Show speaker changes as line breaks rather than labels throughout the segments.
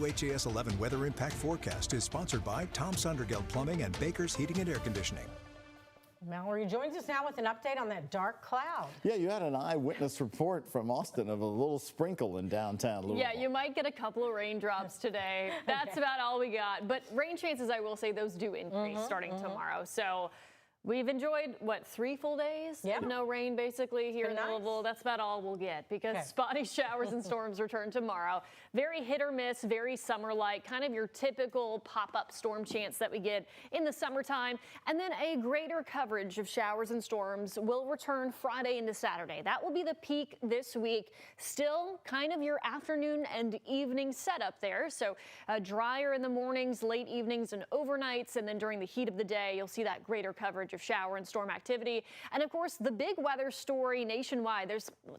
WHAS11 Weather Impact Forecast is sponsored by Tom Sundergeld Plumbing and Baker's Heating and Air Conditioning.
Mallory joins us now with an update on that dark cloud.
Yeah, you had an eyewitness report from Austin of a little sprinkle in downtown Louisville.
Yeah, you might get a couple of raindrops today. That's about all we got. But rain chances, I will say, those do increase starting tomorrow. So we've enjoyed, what, 3 full days of no rain basically here in Louisville. That's about all we'll get because spotty showers and storms return tomorrow. Very hit or miss, very summer-like, kind of your typical pop-up storm chance that we get in the summertime. And then a greater coverage of showers and storms will return Friday into Saturday. That will be the peak this week. Still kind of your afternoon and evening setup there. So drier in the mornings, late evenings, and overnights. And then during the heat of the day, you'll see that greater coverage of shower and storm activity. And of course, the big weather story nationwide,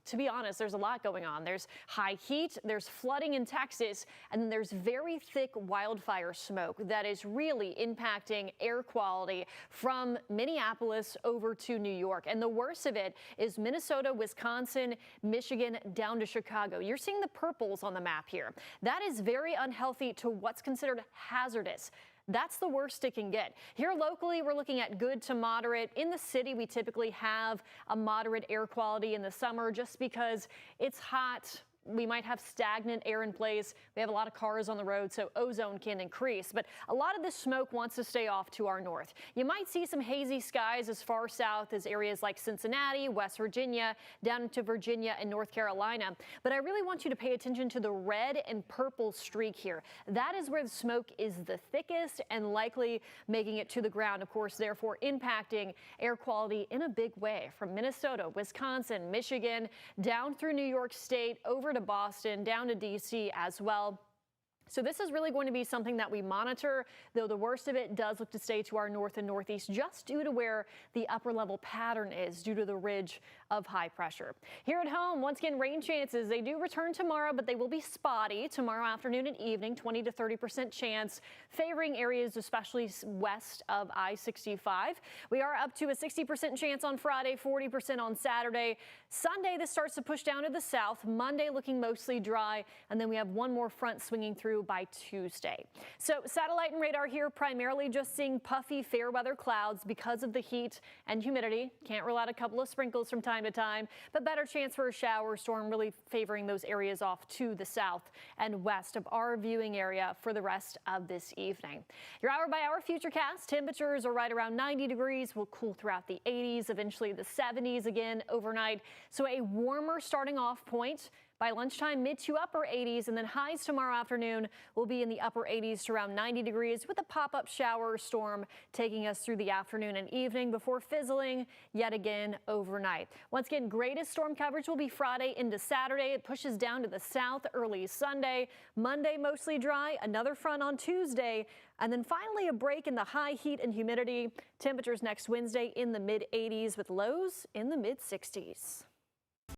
to be honest, there's a lot going on. There's high heat, there's flooding in Texas, and then there's very thick wildfire smoke that is really impacting air quality from Minneapolis over to New York. And the worst of it is Minnesota, Wisconsin, Michigan, down to Chicago. You're seeing the purples on the map here. That is very unhealthy to what's considered hazardous. That's the worst it can get. Here locally, we're looking at good to moderate. In the city, we typically have a moderate air quality in the summer just because it's hot. We might have stagnant air in place. We have a lot of cars on the road, so ozone can increase. But a lot of this smoke wants to stay off to our north. You might see some hazy skies as far south as areas like Cincinnati, West Virginia, down into Virginia and North Carolina. But I really want you to pay attention to the red and purple streak here. That is where the smoke is the thickest and likely making it to the ground, of course, therefore impacting air quality in a big way from Minnesota, Wisconsin, Michigan, down through New York State, over to Boston, down to D.C. as well. So this is really going to be something that we monitor, though the worst of it does look to stay to our north and northeast just due to where the upper level pattern is due to the ridge of high pressure. Here at home, once again, rain chances, they do return tomorrow, but they will be spotty tomorrow afternoon and evening, 20 to 30% chance, favoring areas especially west of I-65. We are up to a 60% chance on Friday, 40% on Saturday. Sunday, this starts to push down to the south. Monday looking mostly dry, and then we have one more front swinging through by Tuesday. So satellite and radar here, primarily just seeing puffy fair weather clouds because of the heat and humidity. Can't rule out a couple of sprinkles from time to time, but better chance for a shower storm really favoring those areas off to the south and west of our viewing area for the rest of this evening. Your hour by hour futurecast, temperatures are right around 90 degrees. We'll cool throughout the 80s, eventually the 70s again overnight. So a warmer starting off point. By lunchtime, mid to upper 80s, and then highs tomorrow afternoon will be in the upper 80s to around 90 degrees with a pop-up shower or storm taking us through the afternoon and evening before fizzling yet again overnight. Once again, greatest storm coverage will be Friday into Saturday. It pushes down to the south early Sunday. Monday, mostly dry. Another front on Tuesday. And then finally a break in the high heat and humidity. Temperatures next Wednesday in the mid 80s with lows in the mid 60s.